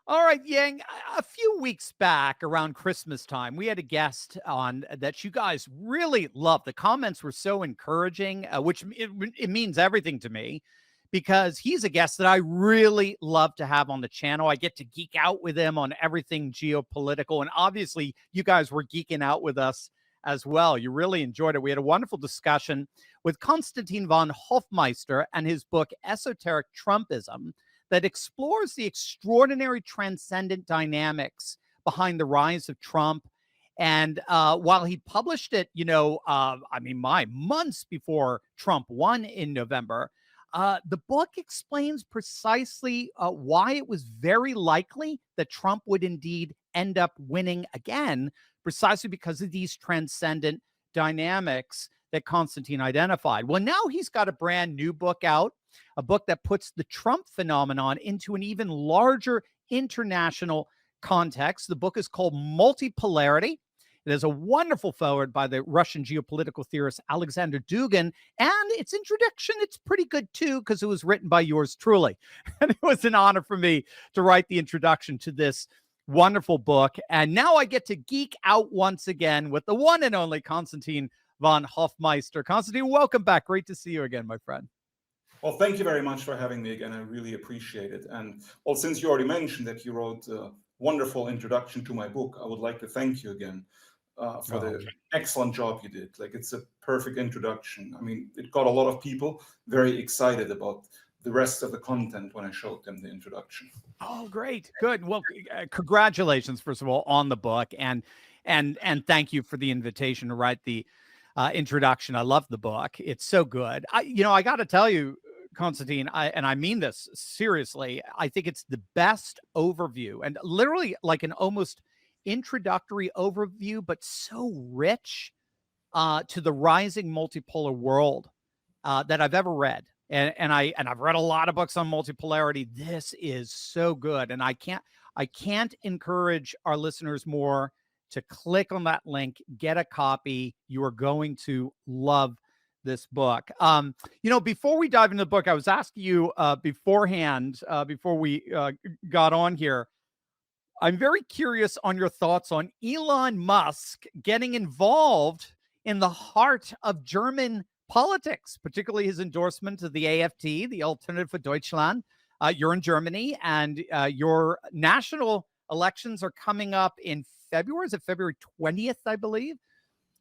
All right, Yang. A few weeks back around Christmas time, we had a guest on that you guys really loved. The comments were so encouraging, which it means everything to me because he's a guest that I really love to have on the channel. I get to geek out with him on everything geopolitical. And obviously, you guys were geeking out with us as well. You really enjoyed it. We had a wonderful discussion with Konstantin von Hofmeister and his book, Esoteric Trumpism, that explores the extraordinary transcendent dynamics behind the rise of Trump. And while he published it, months before Trump won in November, the book explains precisely why it was very likely that Trump would indeed end up winning again, precisely because of these transcendent dynamics that Constantine identified. Well, now he's got a brand new book out, a book that puts the Trump phenomenon into an even larger international context. The book is called Multipolarity. It has a wonderful foreword by the Russian geopolitical theorist Alexander Dugin. And its introduction, it's pretty good too, because it was written by yours truly. And it was an honor for me to write the introduction to this wonderful book. And now I get to geek out once again with the one and only Konstantin von Hofmeister. Konstantin, welcome back. Great to see you again, my friend. Well, thank you very much for having me again. I really appreciate it. And well, since you already mentioned that you wrote a wonderful introduction to my book, I would like to thank you again for the excellent job you did. Like, it's a perfect introduction. I mean, it got a lot of people very excited about the rest of the content when I showed them the introduction. Oh, great. Good. Well, congratulations, first of all, on the book. And thank you for the invitation to write the introduction. I love the book. It's so good. I got to tell you, Konstantin, and I mean this seriously, I think it's the best overview and literally like an almost introductory overview, but so rich to the rising multipolar world that I've ever read. And I've read a lot of books on multipolarity. This is so good. And I can't encourage our listeners more to click on that link, get a copy. You are going to love this book. Before we dive into the book, I was asking you beforehand, before we got on here, I'm very curious on your thoughts on Elon Musk getting involved in the heart of German politics, particularly his endorsement of the AfD, the Alternative for Deutschland. You're in Germany, and your national elections are coming up in February. Is it February 20th, I believe?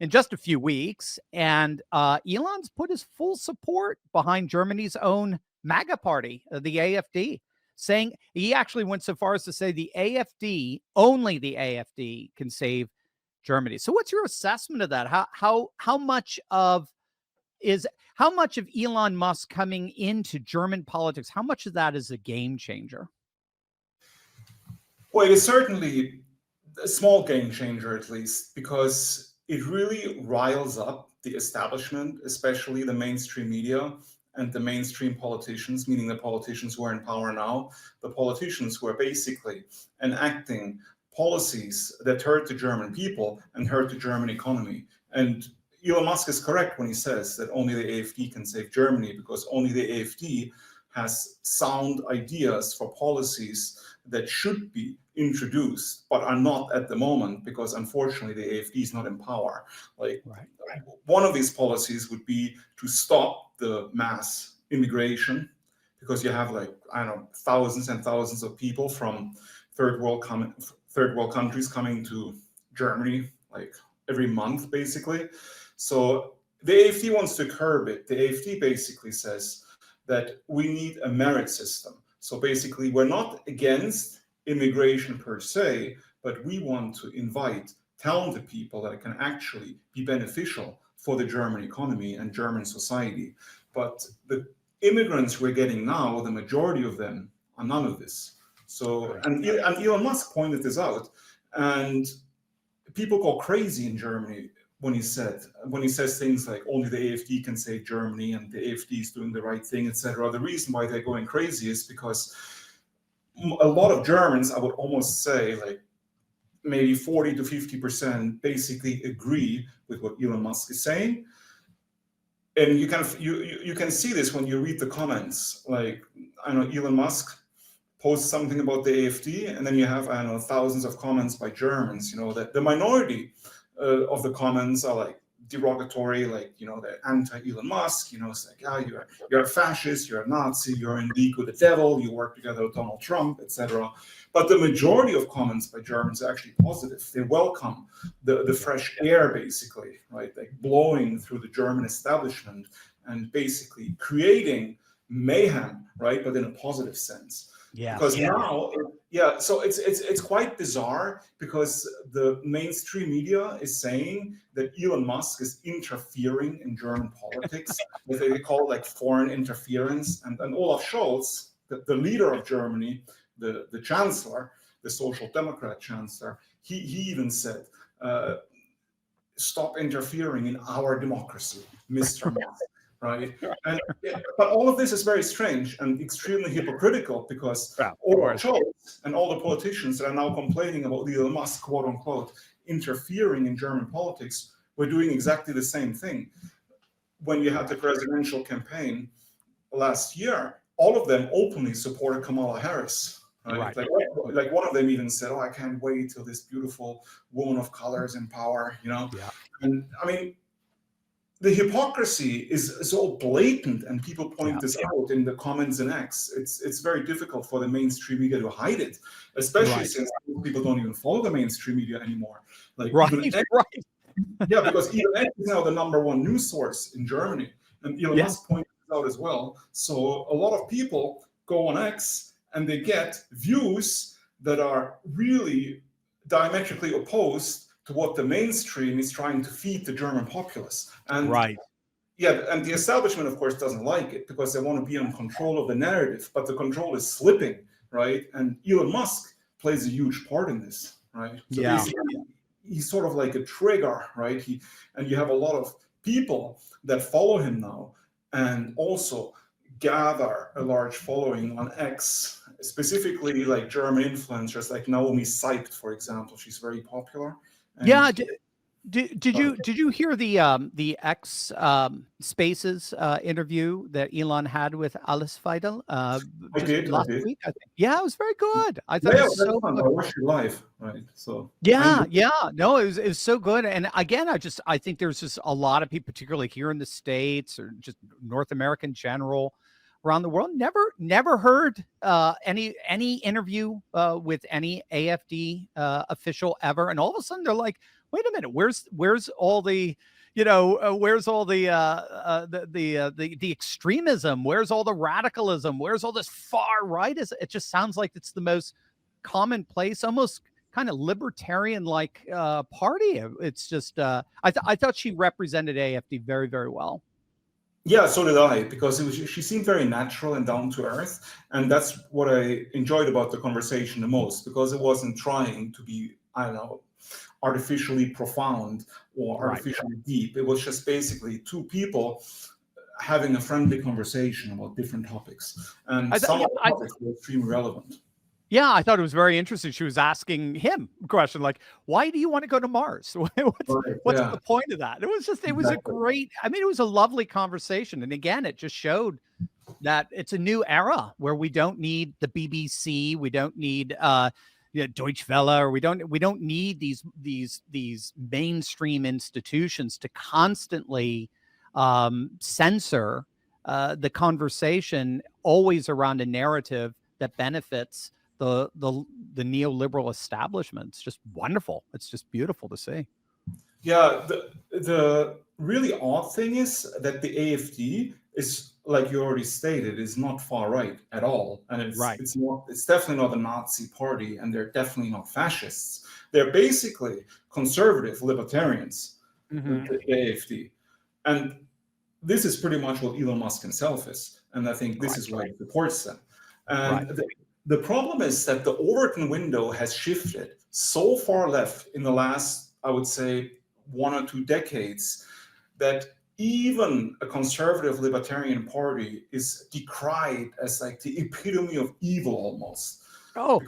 In just a few weeks. And Elon's put his full support behind Germany's own MAGA party, the AfD, saying he actually went so far as to say the AfD, only the AfD, can save Germany. So what's your assessment of that? How much of Elon Musk coming into German politics, how much of that is a game changer? Well, it is certainly a small game changer, at least, because it really riles up the establishment, especially the mainstream media and the mainstream politicians, meaning the politicians who are in power now, the politicians who are basically enacting policies that hurt the German people and hurt the German economy. And Elon Musk is correct when he says that only the AfD can save Germany, because only the AfD has sound ideas for policies that should be introduced, but are not at the moment, because unfortunately the AfD is not in power. One of these policies would be to stop the mass immigration, because you have thousands and thousands of people from third world countries coming to Germany every month, basically. So the AfD wants to curb it. The AfD basically says that we need a merit system. So basically, we're not against immigration per se, but we want to invite talented people that can actually be beneficial for the German economy and German society. But the immigrants we're getting now, the majority of them are none of this. So, and Elon Musk pointed this out, and people go crazy in Germany when he says things like only the AfD can save Germany and the AfD is doing the right thing, etc. The reason why they're going crazy is because a lot of Germans, I would almost say maybe 40 to 50%, basically agree with what Elon Musk is saying. And you can see this when you read the comments. I know Elon Musk posts something about the AfD, and then you have, I don't know, thousands of comments by Germans. That the minority of the comments are like derogatory, like, they're anti-Elon Musk. It's like, you're a fascist, you're a Nazi, you're in league with the devil, you work together with Donald Trump, etc. But the majority of comments by Germans are actually positive. They welcome the fresh air, basically, right? Like blowing through the German establishment and basically creating mayhem, right? But in a positive sense. Yeah. Because now, so it's quite bizarre, because the mainstream media is saying that Elon Musk is interfering in German politics. They call it like foreign interference. And Olaf Scholz, the leader of Germany, the chancellor, the social democrat chancellor, he even said, stop interfering in our democracy, Mr. Musk. Right, but all of this is very strange and extremely hypocritical, because Olaf Scholz and all the politicians that are now complaining about Elon Musk, quote unquote, interfering in German politics, were doing exactly the same thing. When you had the presidential campaign last year, all of them openly supported Kamala Harris. Right? Like one of them even said, "Oh, I can't wait till this beautiful woman of color is in power." And I mean, the hypocrisy is so blatant, and people point this out in the comments in X. It's very difficult for the mainstream media to hide it, especially since people don't even follow the mainstream media anymore. Because even X is now the #1 news source in Germany, and Elon Musk pointed this out as well. So a lot of people go on X and they get views that are really diametrically opposed to what the mainstream is trying to feed the German populace. And and the establishment, of course, doesn't like it, because they want to be in control of the narrative, but the control is slipping, right? And Elon Musk plays a huge part in this, right? So basically, he's sort of like a trigger, right? And you have a lot of people that follow him now, and also gather a large following on X, specifically like German influencers like Naomi Seibt, for example. She's very popular. And did you hear the X Spaces interview that Elon had with Alice Feidel last week? I think. Yeah, it was very good. I thought it was so fun. I watched it live, right? So no, it was so good. And again, I think there's just a lot of people, particularly here in the States or just North America in general, around the world, never heard any interview with any AfD official ever, and all of a sudden they're like, wait a minute, where's all the where's all the extremism, where's all the radicalism, where's all this far right? It just sounds like it's the most commonplace, almost kind of libertarian like party. It's just I thought she represented AfD very, very well. Yeah, so did I, because she seemed very natural and down to earth, and that's what I enjoyed about the conversation the most, because it wasn't trying to be, I don't know, artificially profound or artificially deep. It was just basically two people having a friendly conversation about different topics, and some of the topics were extremely relevant. Yeah, I thought it was very interesting. She was asking him a question like, why do you want to go to Mars? What's the point of that? It was a great, it was a lovely conversation. And again, it just showed that it's a new era where we don't need the BBC. We don't need Deutsche Welle, or we don't need these mainstream institutions to constantly censor the conversation, always around a narrative that benefits the neoliberal establishment. It's just wonderful. It's just beautiful to see. Yeah, the really odd thing is that the AfD is, like you already stated, is not far right at all, and it's definitely not a Nazi party, and they're definitely not fascists. They're basically conservative libertarians, the AfD, and this is pretty much what Elon Musk himself is, and I think this is why he supports them. And the problem is that the Overton window has shifted so far left in the last, I would say, 1 or 2 decades, that even a conservative libertarian party is decried as like the epitome of evil almost. Oh,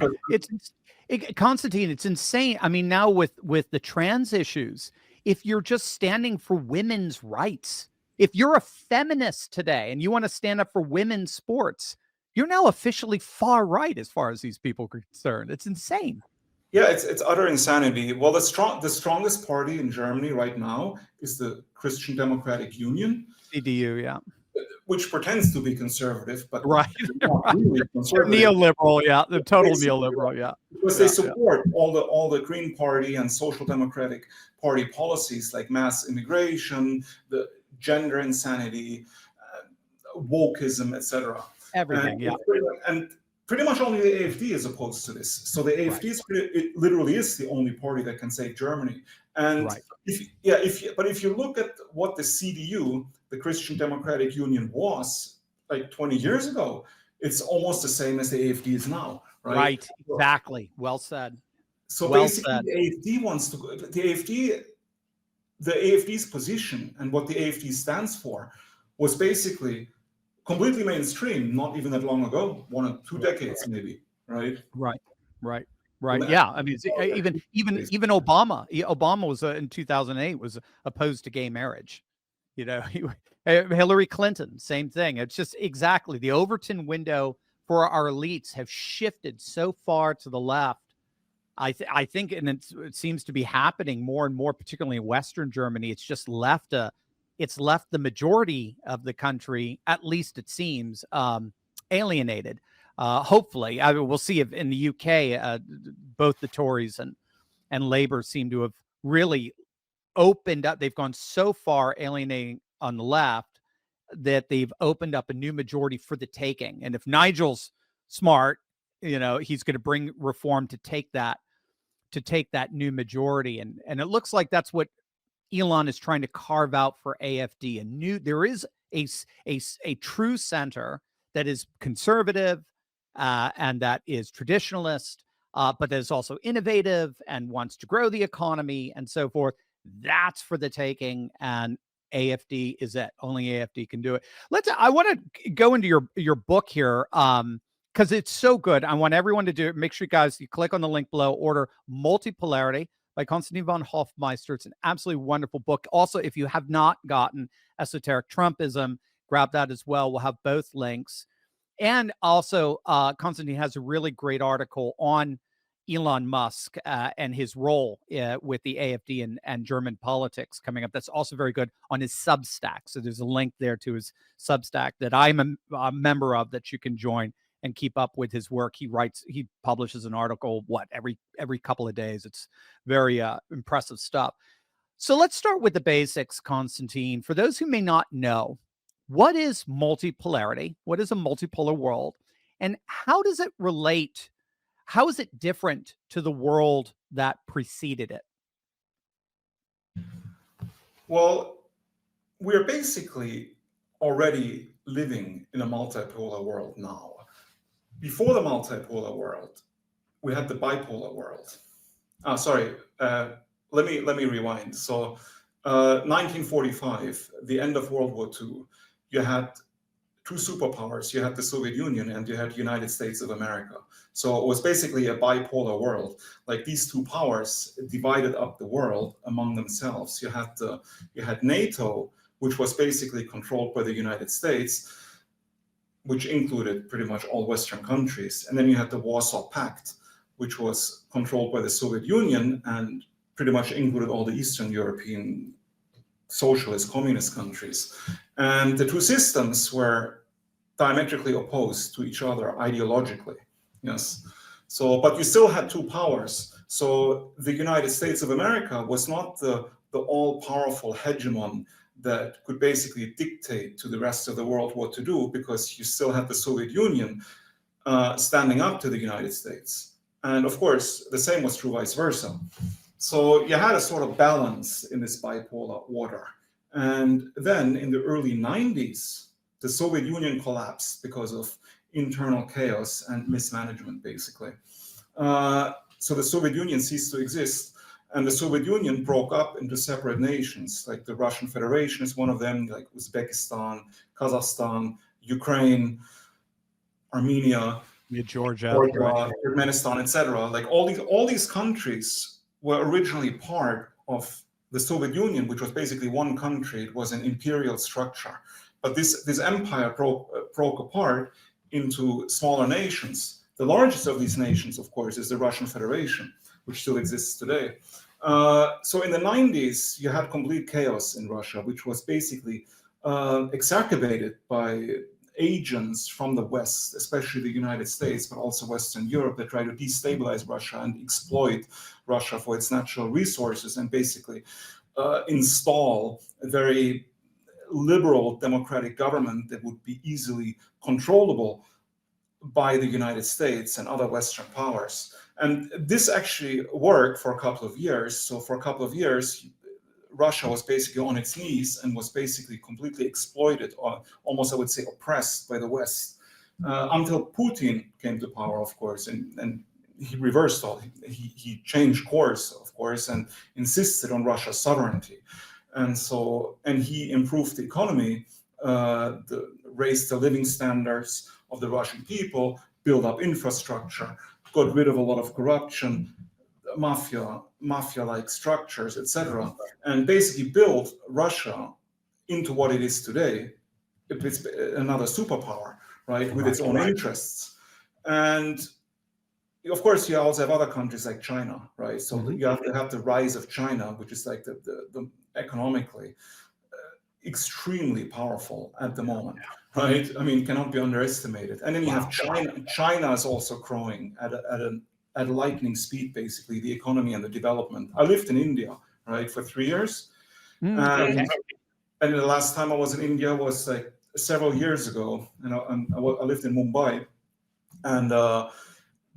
Constantine, it's insane. I mean, now with the trans issues, if you're just standing for women's rights, if you're a feminist today and you want to stand up for women's sports, you're now officially far right as far as these people are concerned. It's insane. Yeah, it's utter insanity. Well, the strongest party in Germany right now is the Christian Democratic Union, CDU, yeah. which pretends to be conservative, but Right. not Right. really They're conservative. neoliberal, yeah. They're total Basically, neoliberal, yeah. because they support all the Green Party and Social Democratic Party policies like mass immigration, the gender insanity, wokeism, etc. Everything, yeah. And pretty much only the AfD is opposed to this. So the AfD is it literally is the only party that can save Germany. And Right. if you look at what the CDU, the Christian Democratic Union, was like 20 years ago, it's almost the same as the AfD is now, right? Right. Exactly. Well said. So well basically, said. the AfD wants to the AfD's position and what the AfD stands for was basically completely mainstream, not even that long ago, 1 or 2 decades maybe, right? Right. Right. Right. Yeah. I mean, even Obama was in 2008 was opposed to gay marriage. You know, Hillary Clinton, same thing. It's just exactly the Overton window for our elites have shifted so far to the left. I think, and it seems to be happening more and more, particularly in Western Germany. It's just left the majority of the country, at least it seems, alienated. Hopefully, we'll see if in the UK, both the Tories and Labour seem to have really opened up. They've gone so far alienating on the left that they've opened up a new majority for the taking. And if Nigel's smart, he's going to bring reform to take that new majority. And it looks like that's what Elon is trying to carve out for AfD. There is a true center that is conservative and that is traditionalist, but that is also innovative and wants to grow the economy and so forth. That's for the taking, and AfD is it. Only AfD can do it. I want to go into your book here because it's so good. I want everyone to do it. Make sure, guys, you click on the link below, order Multipolarity by Konstantin von Hofmeister. It's an absolutely wonderful book. Also, if you have not gotten Esoteric Trumpism, grab that as well. We'll have both links. And also, Konstantin has a really great article on Elon Musk and his role with the AfD and German politics coming up. That's also very good on his Substack. So there's a link there to his Substack that I'm a member of that you can join and keep up with his work. He publishes an article, every couple of days. It's very impressive stuff. So let's start with the basics, Konstantin. For those who may not know, what is multipolarity? What is a multipolar world? And how does it relate? How is it different to the world that preceded it? Well, we're basically already living in a multipolar world now. Before the multipolar world, we had the bipolar world. Let me rewind. So, 1945, the end of World War II, you had two superpowers. You had the Soviet Union and you had the United States of America. So it was basically a bipolar world. Like these two powers divided up the world among themselves. You had NATO, which was basically controlled by the United States, which included pretty much all Western countries. And then you had the Warsaw Pact, which was controlled by the Soviet Union and pretty much included all the Eastern European socialist communist countries. And the two systems were diametrically opposed to each other ideologically. Yes. So, but you still had two powers. So the United States of America was not the all-powerful hegemon that could basically dictate to the rest of the world what to do, because you still had the Soviet Union standing up to the United States. And of course, the same was true vice versa. So you had a sort of balance in this bipolar order. And then in the early 90s, the Soviet Union collapsed because of internal chaos and mismanagement, basically. So the Soviet Union ceased to exist. And the Soviet Union broke up into separate nations, like the Russian Federation is one of them, like Uzbekistan, Kazakhstan, Ukraine, Armenia, Georgia, Turkmenistan, etc. Like all these countries were originally part of the Soviet Union, which was basically one country. It was an imperial structure. But this empire broke apart into smaller nations. The largest of these nations, of course, is the Russian Federation, which still exists today. So in the 90s, you had complete chaos in Russia, which was basically exacerbated by agents from the West, especially the United States, but also Western Europe, that try to destabilize Russia and exploit Russia for its natural resources and basically install a very liberal democratic government that would be easily controllable by the United States and other Western powers. And this actually worked for a couple of years. So for a couple of years, Russia was basically on its knees and was basically completely exploited, or almost, I would say, oppressed by the West, until Putin came to power, of course, and he reversed all. He changed course, of course, and insisted on Russia's sovereignty. And he improved the economy, raised the living standards of the Russian people, built up infrastructure, got rid of a lot of corruption, mafia-like structures, etc., and basically built Russia into what it is today. It's another superpower, right, with its own interests. And of course, you also have other countries like China, right? So you have to have the rise of China, which is like the economically extremely powerful at the moment, right? I mean, cannot be underestimated. And then you have China. China is also growing at a lightning speed, basically, the economy and the development. I lived in India, right, for 3 years. And the last time I was in India was like several years ago. And I lived in Mumbai. And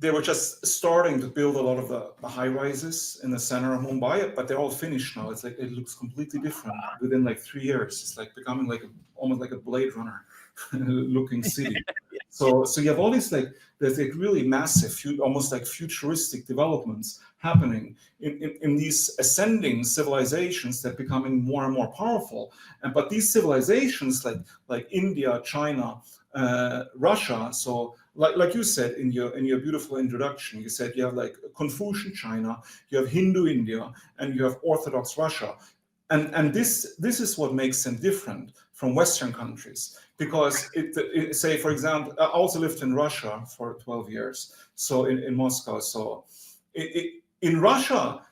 they were just starting to build a lot of the high rises in the center of Mumbai, but they're all finished now. It's like it looks completely different within like 3 years. It's like becoming like almost like a Blade Runner looking city. So you have all these there's like really massive, almost like futuristic developments happening in these ascending civilizations that are becoming more and more powerful. But these civilizations like India, China, Russia, so like you said in your beautiful introduction, you said you have like Confucian China, you have Hindu India, and you have Orthodox Russia. And this is what makes them different from Western countries, because say, for example, I also lived in Russia for 12 years, so in Moscow. So in Russia,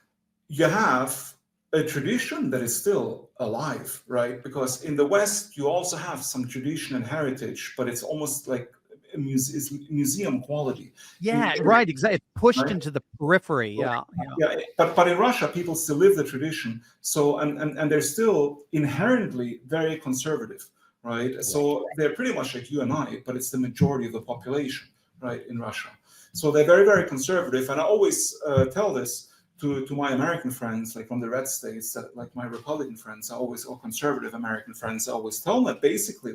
you have a tradition that is still alive, right? Because in the West, you also have some tradition and heritage, but it's almost like it's museum quality. Yeah, right. Exactly. It's pushed into the periphery. Yeah. But in Russia, people still live the tradition. So and they're still inherently very conservative, right? So they're pretty much like you and I, but it's the majority of the population, right, in Russia. So they're very, very conservative. And I always tell this to my American friends, like from the red states, that like my Republican friends, or conservative American friends, I always tell them that basically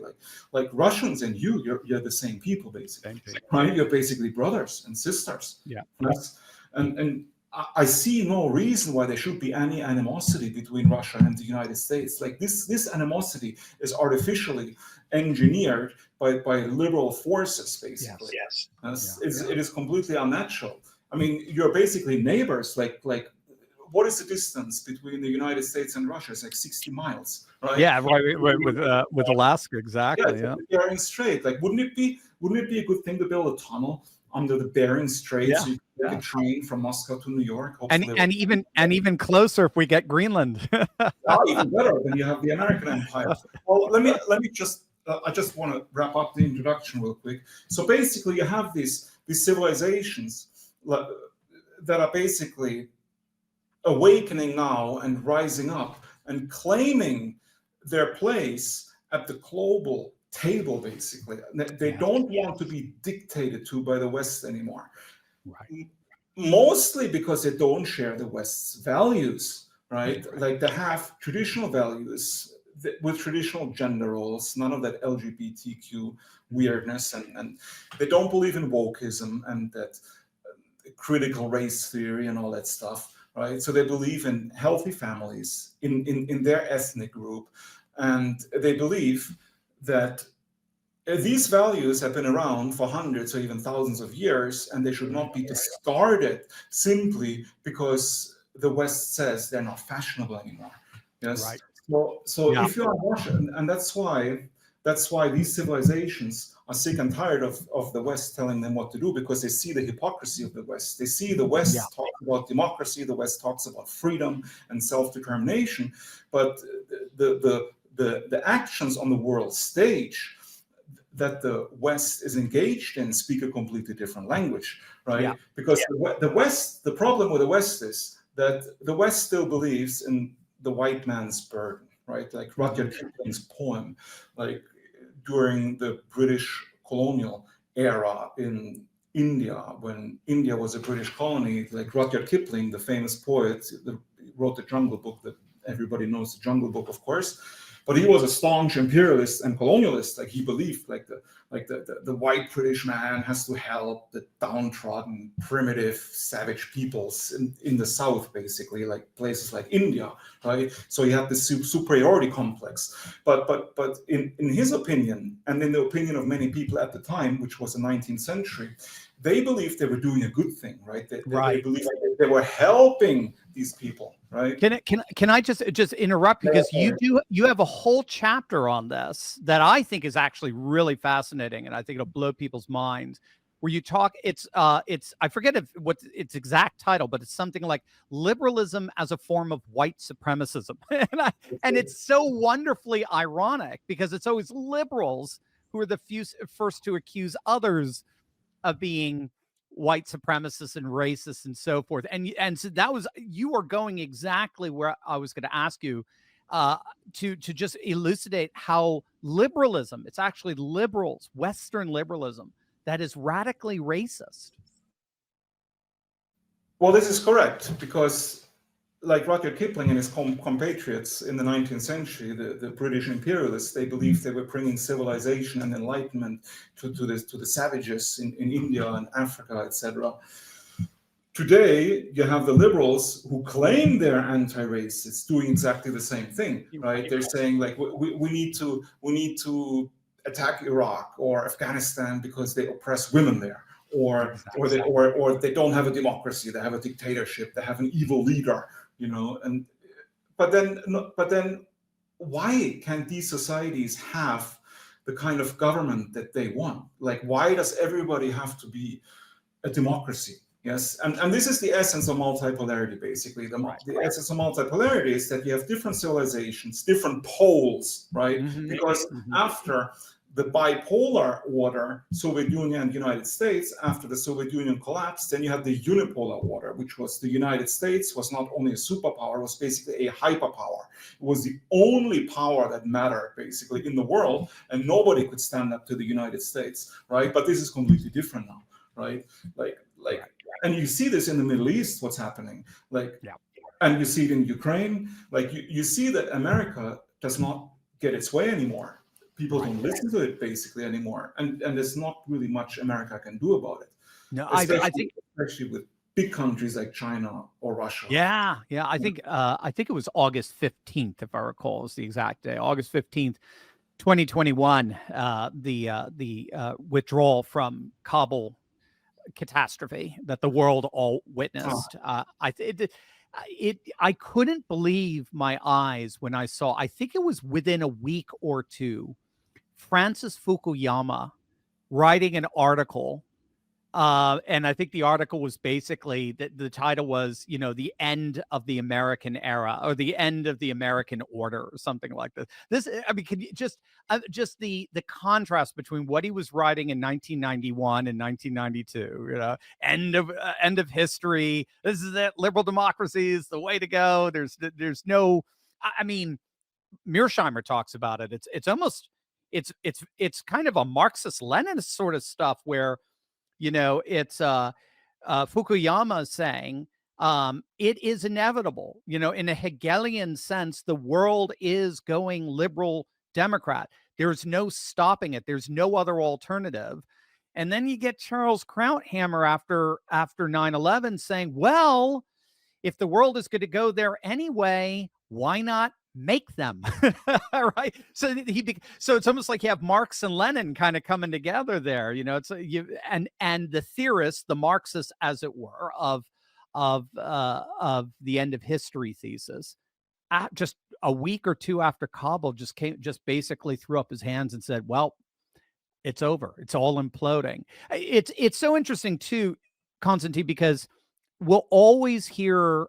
like Russians and you're the same people, basically, right? You're basically brothers and sisters. Yeah. And I see no reason why there should be any animosity between Russia and the United States. Like this animosity is artificially engineered by liberal forces, basically. Yes. It is completely unnatural. I mean, you're basically neighbors. Like, what is the distance between the United States and Russia? It's like 60 miles, right? Yeah, right. With Alaska, exactly. Yeah, Bering Strait. Like, wouldn't it be a good thing to build a tunnel under the Bering Strait so you can take a train from Moscow to New York? And even closer if we get Greenland. Even better, then you have the American Empire. Well, let me just. I just want to wrap up the introduction real quick. So basically, you have these civilizations that are basically awakening now and rising up and claiming their place at the global table, basically. They don't want to be dictated to by the West anymore. Right. Mostly because they don't share the West's values, right? Like they have traditional values with traditional gender roles, none of that LGBTQ weirdness, and they don't believe in wokeism and that critical race theory and all that stuff, right? So they believe in healthy families in their ethnic group, and they believe that these values have been around for hundreds or even thousands of years, and they should not be discarded simply because the West says they're not fashionable anymore. Yes. Right. So if you're Russian, and that's why That's why these civilizations are sick and tired of the West telling them what to do, because they see the hypocrisy of the West. They see the Yeah. West talk about democracy, the West talks about freedom and self-determination, but the actions on the world stage that the West is engaged in speak a completely different language, right? Yeah. Because the West, the problem with the West is that the West still believes in the white man's burden, right? Like Rudyard Kipling's poem, like during the British colonial era in India, when India was a British colony, like Rudyard Kipling, the famous poet, wrote the Jungle Book, that everybody knows the Jungle Book, of course. But he was a staunch imperialist and colonialist. Like he believed, the white British man has to help the downtrodden, primitive, savage peoples in the South, basically, like places like India, right? So he had this superiority complex. But in his opinion, and in the opinion of many people at the time, which was the 19th century, they believed they were doing a good thing, right? They believed they were helping these people, right? Can I just interrupt, because you have a whole chapter on this that I think is actually really fascinating, and I think it'll blow people's minds, where you talk, it's I forget what its exact title, but it's something like liberalism as a form of white supremacism. And it's so wonderfully ironic, because it's always liberals who are the first to accuse others of being white supremacists and racists and so forth. And so that was, you are going exactly where I was going to ask you, to just elucidate how liberalism, it's actually liberals, Western liberalism, that is radically racist. Well, this is correct, because like Rudyard Kipling and his compatriots in the 19th century, the British imperialists, they believed they were bringing civilization and enlightenment to the savages in India and Africa, etc. Today, you have the liberals who claim they're anti-racist doing exactly the same thing, right? They're saying, like, we need to attack Iraq or Afghanistan because they oppress women there, or they don't have a democracy, they have a dictatorship, they have an evil leader, and but then why can't these societies have the kind of government that they want? Like, why does everybody have to be a democracy? Yes, and this is the essence of multipolarity, basically. The essence of multipolarity is that you have different civilizations, different poles, right? Because after the bipolar order, Soviet Union and United States, after the Soviet Union collapsed, then you had the unipolar order, which was the United States was not only a superpower, it was basically a hyperpower. It was the only power that mattered, basically, in the world, and nobody could stand up to the United States, right? But this is completely different now, right? And you see this in the Middle East, what's happening, and you see it in Ukraine. Like, you see that America does not get its way anymore. People don't listen to it basically anymore, and there's not really much America can do about it. No, I think, especially with big countries like China or Russia. Yeah. I think it was August 15th, if I recall, is the exact day. August 15th, 2021. The withdrawal from Kabul catastrophe that the world all witnessed. I couldn't believe my eyes when I saw, I think it was within a week or two, Francis Fukuyama writing an article. And I think the article was basically that the title was, the end of the American era, or the end of the American order, or something like this. I mean, can you just the contrast between what he was writing in 1991 and 1992, end of history. This is it. Liberal democracy is the way to go. There's no, I mean, Mearsheimer talks about it. It's almost, it's kind of a Marxist Leninist sort of stuff where, it's Fukuyama saying it is inevitable, in a Hegelian sense, the world is going liberal Democrat. There's no stopping it. There's no other alternative. And then you get Charles Krauthammer after 9/11 saying, well, if the world is going to go there anyway, why not make them? Right. So it's almost like you have Marx and Lenin kind of coming together there. It's and the theorists, the Marxists, as it were, of the end of history thesis, just a week or two after Kabul just basically threw up his hands and said, well, it's over. It's all imploding. It's so interesting too, Konstantin, because we'll always hear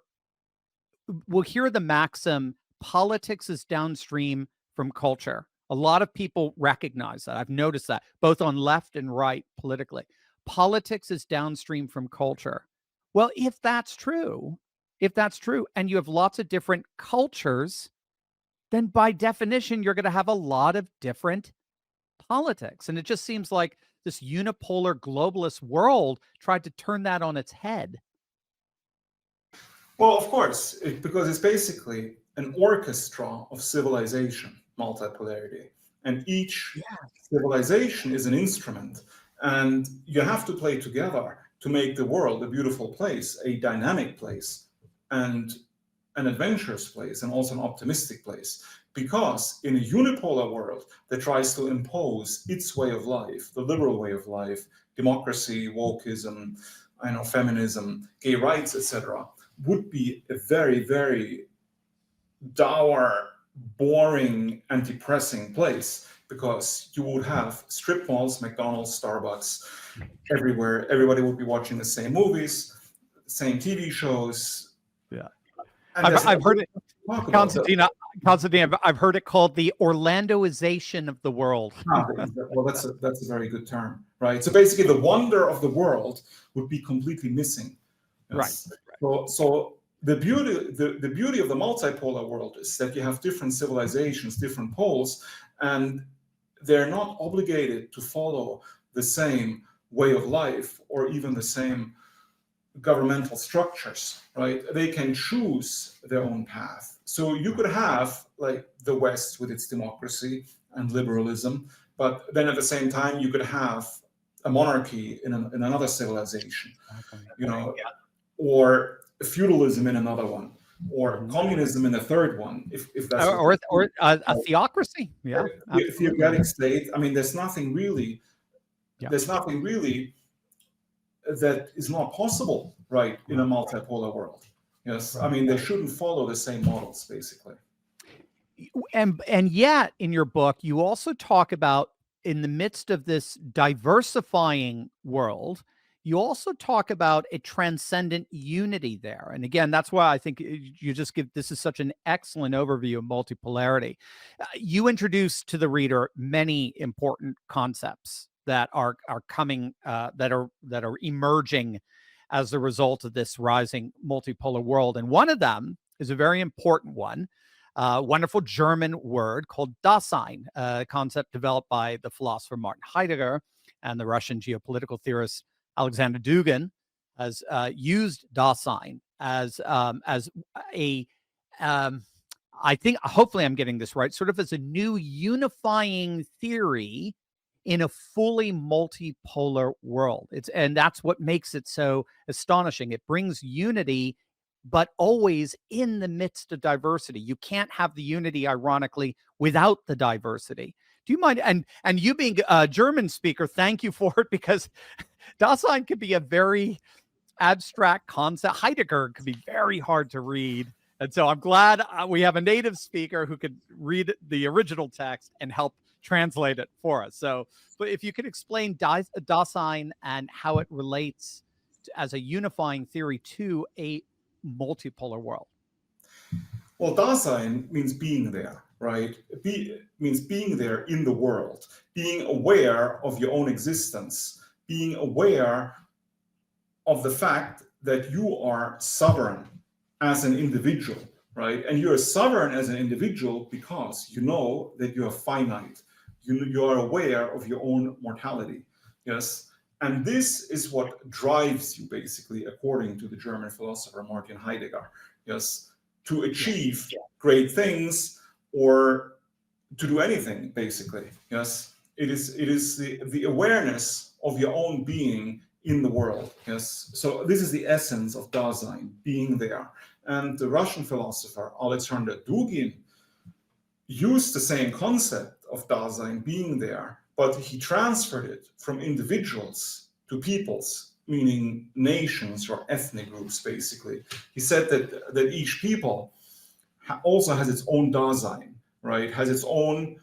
the maxim, politics is downstream from culture. A lot of people recognize that. I've noticed that both on left and right politically. Politics is downstream from culture. Well, if that's true, and you have lots of different cultures, then by definition, you're going to have a lot of different politics. And it just seems like this unipolar globalist world tried to turn that on its head. Well, of course, because it's basically an orchestra of civilization, multipolarity. And each civilization is an instrument. And you have to play together to make the world a beautiful place, a dynamic place, and an adventurous place, and also an optimistic place. Because in a unipolar world that tries to impose its way of life, the liberal way of life, democracy, wokeism, feminism, gay rights, etc., would be a very, very dour, boring, and depressing place, because you would have strip malls, McDonald's, Starbucks, everywhere. Everybody would be watching the same movies, same TV shows. Yeah. And I've heard it, Konstantin, I've heard it called the Orlandoization of the world. Well, that's a very good term, right? So basically, the wonder of the world would be completely missing. Yes. Right. So the beauty of the multipolar world is that you have different civilizations, different poles, and they're not obligated to follow the same way of life or even the same governmental structures, right? They can choose their own path. So you could have like the West with its democracy and liberalism, but then at the same time you could have a monarchy in another civilization, or feudalism in another one, or communism in a third one, if that's or a theocracy. Yeah, a theocratic state. I mean, there's nothing really that is not possible, right, in a multipolar world. Yes, I mean, they shouldn't follow the same models, basically. And yet, in your book, you also talk about, in the midst of this diversifying world, you also talk about a transcendent unity there. And again, that's why I think this is such an excellent overview of multipolarity. You introduce to the reader many important concepts that are coming, that are emerging as a result of this rising multipolar world. And one of them is a very important one, wonderful German word called Dasein, a concept developed by the philosopher Martin Heidegger and the Russian geopolitical theorist Alexander Dugin has used Dasein as a I think, hopefully I'm getting this right, sort of as a new unifying theory in a fully multipolar world. And that's what makes it so astonishing. It brings unity, but always in the midst of diversity. You can't have the unity, ironically, without the diversity. Do you mind? And you being a German speaker, thank you for it, because Dasein could be a very abstract concept. Heidegger could be very hard to read. And so I'm glad we have a native speaker who could read the original text and help translate it for us. So, but if you could explain Dasein and how it relates as a unifying theory to a multipolar world. Well, Dasein means being there, right? Means being there in the world, being aware of your own existence, being aware of the fact that you are sovereign as an individual, right? And you're sovereign as an individual because you know that you are finite. You are aware of your own mortality, yes? And this is what drives you, basically, according to the German philosopher Martin Heidegger, yes, to achieve great things or to do anything, basically, yes? It is the awareness of your own being in the world, yes? So this is the essence of Dasein, being there. And the Russian philosopher Alexander Dugin used the same concept of Dasein, being there, but he transferred it from individuals to peoples, meaning nations or ethnic groups, basically. He said that each people also has its own Dasein, right? Has its own,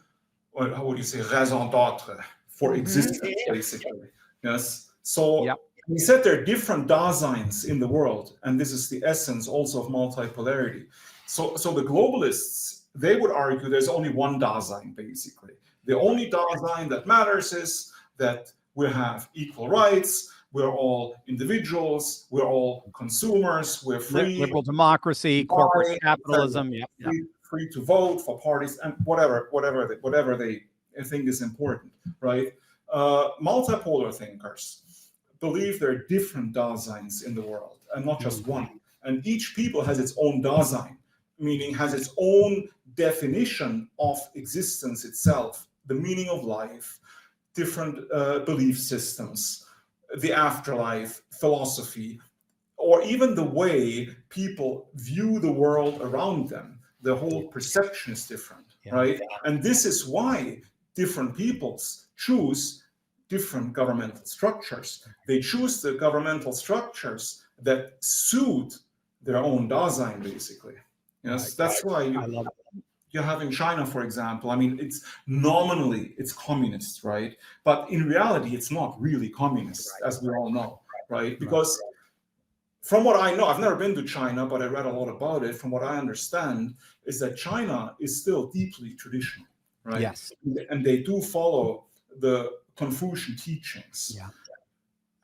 how would you say, raison d'être for existence, basically. Yes. So Yep. he said there are different Daseins in the world, and this is the essence also of multipolarity. So the globalists, they would argue there's only one Dasein, basically. The only Dasein that matters is that we have equal rights, we're all individuals, we're all consumers, we're free. Liberal democracy, corporate capitalism, yep. Free to vote for parties and whatever they think is important, right? Multipolar thinkers believe there are different Daseins in the world and not just one. And each people has its own Dasein, meaning has its own definition of existence itself, the meaning of life, different belief systems, the afterlife, philosophy, or even the way people view the world around them. The whole perception is different, right? And this is why different peoples choose different governmental structures. They choose the governmental structures that suit their own Dasein, basically. Yes, that's why you have in China, for example, I mean, it's nominally it's communist, right? But in reality, it's not really communist, as we all know, right? Because from what I know, I've never been to China, but I read a lot about it. From what I understand, is that China is still deeply traditional, right? Yes. And they do follow the Confucian teachings. Yeah.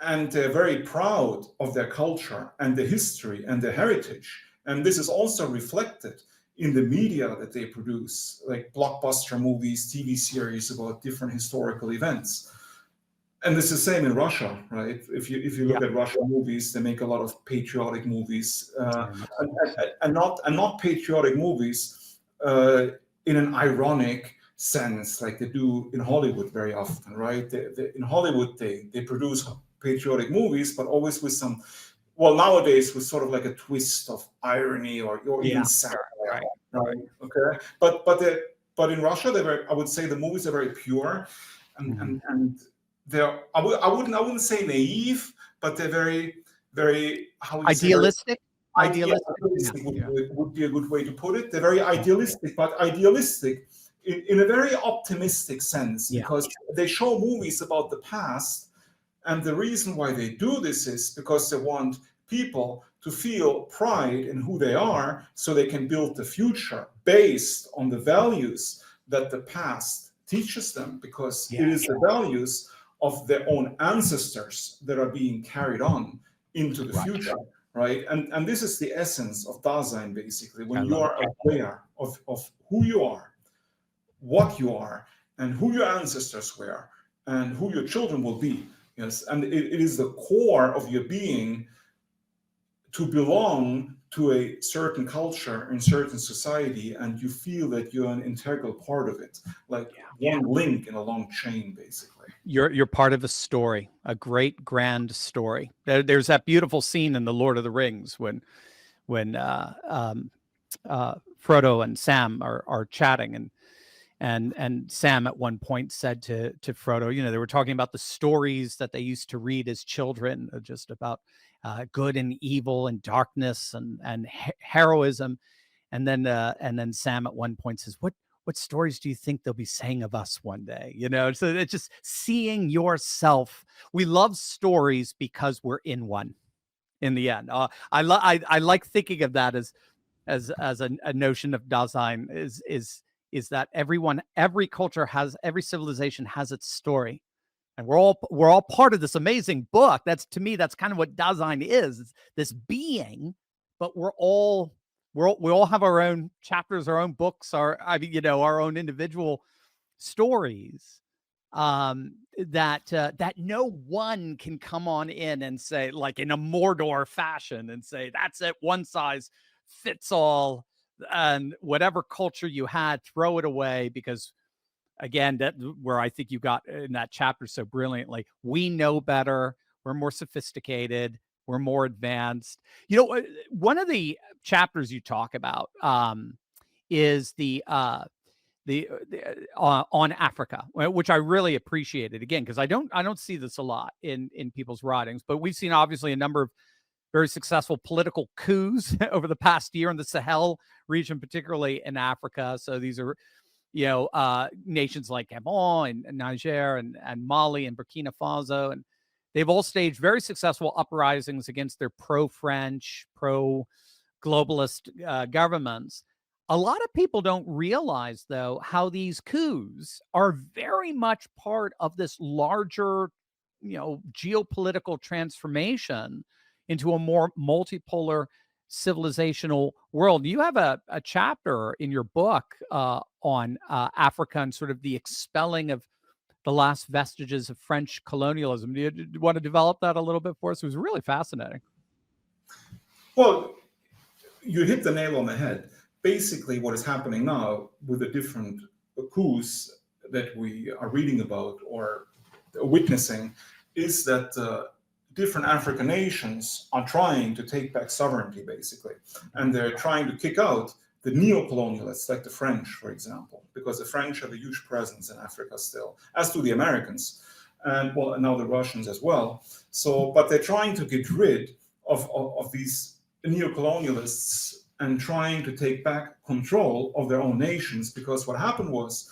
And they're very proud of their culture and the history and their heritage. And this is also reflected in the media that they produce, like blockbuster movies, TV series about different historical events. And it's the same in Russia, right? If you look at Russian movies, they make a lot of patriotic movies, and not patriotic movies in an ironic sense, like they do in Hollywood very often, right? In Hollywood, they produce patriotic movies, but always with some, well, nowadays with sort of like a twist of irony or even satire, right? Okay, but in Russia, I would say the movies are very pure, and they're I wouldn't say naive, but they're very how would you idealistic. Say, idealistic would be a good way to put it. They're very idealistic, but idealistic in a very optimistic sense, because they show movies about the past, and the reason why they do this is because they want people to feel pride in who they are, so they can build the future based on the values that the past teaches them, because it is the values of their own ancestors that are being carried on into the future, right? And this is the essence of Dasein, basically, when you are aware of who you are, what you are, and who your ancestors were, and who your children will be. Yes, and it is the core of your being to belong to a certain culture in certain society, and you feel that you're an integral part of it, like one link in a long chain, basically. You're part of a story, a great grand story. There's that beautiful scene in The Lord of the Rings when Frodo and Sam are chatting, and Sam at one point said to Frodo, you know, they were talking about the stories that they used to read as children, just about good and evil and darkness and heroism, and then Sam at one point says, what stories do you think they'll be saying of us one day? You know, so it's just seeing yourself. We love stories because we're in one. In the end, I like thinking of that as a notion of Dasein is that every culture has, every civilization has its story, and we're all part of this amazing book. That's, to me, that's kind of what Dasein is. It's this being, but we all have our own chapters, our own books, our own individual stories, that no one can come on in and say, like in a Mordor fashion, and say that's it, one size fits all, and whatever culture you had, throw it away, because again, that where I think you got in that chapter so brilliantly, we know better, we're more sophisticated, we're more advanced. You know, one of the chapters you talk about is the on Africa, which I really appreciated, again, because I don't see this a lot in people's writings, but we've seen obviously a number of very successful political coups over the past year in the Sahel region, particularly in Africa. So these are, nations like Gabon and Niger and Mali and Burkina Faso. And they've all staged very successful uprisings against their pro-French, pro-globalist governments. A lot of people don't realize, though, how these coups are very much part of this larger, geopolitical transformation into a more multipolar civilizational world. You have a chapter in your book on Africa and sort of the expelling of the last vestiges of French colonialism. Do you want to develop that a little bit for us? It was really fascinating. Well, you hit the nail on the head. Basically, what is happening now with the different coups that we are reading about or witnessing is that different African nations are trying to take back sovereignty, basically. And they're trying to kick out the neo-colonialists, like the French, for example, because the French have a huge presence in Africa still, as do the Americans, and now the Russians as well. So, but they're trying to get rid of these neo-colonialists and trying to take back control of their own nations, because what happened was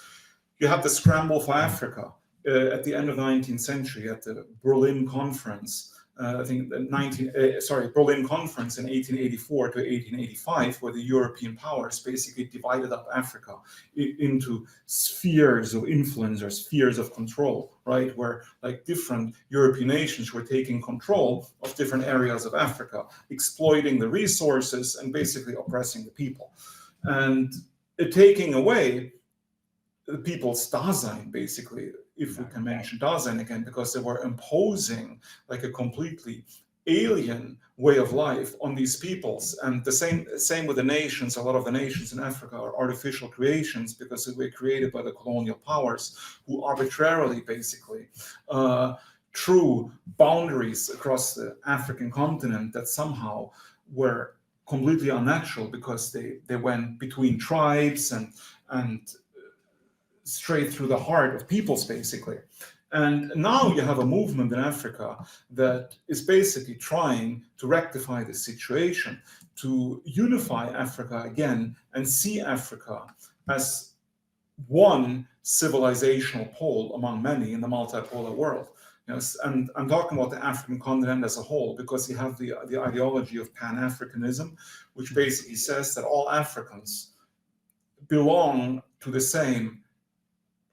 you have the scramble for Africa at the end of the 19th century at the Berlin Conference. I think the Berlin Conference in 1884 to 1885, where the European powers basically divided up Africa into spheres of influence or spheres of control, right? Where like different European nations were taking control of different areas of Africa, exploiting the resources and basically oppressing the people. And taking away the people's Dasein, basically, if we can mention Dasein again, because they were imposing like a completely alien way of life on these peoples. And the same with the nations. A lot of the nations in Africa are artificial creations because they were created by the colonial powers who arbitrarily, basically, drew boundaries across the African continent that somehow were completely unnatural because they went between tribes and straight through the heart of peoples, basically. And now you have a movement in Africa that is basically trying to rectify the situation, to unify Africa again and see Africa as one civilizational pole among many in the multipolar world. Yes, and I'm talking about the African continent as a whole, because you have the ideology of Pan-Africanism, which basically says that all Africans belong to the same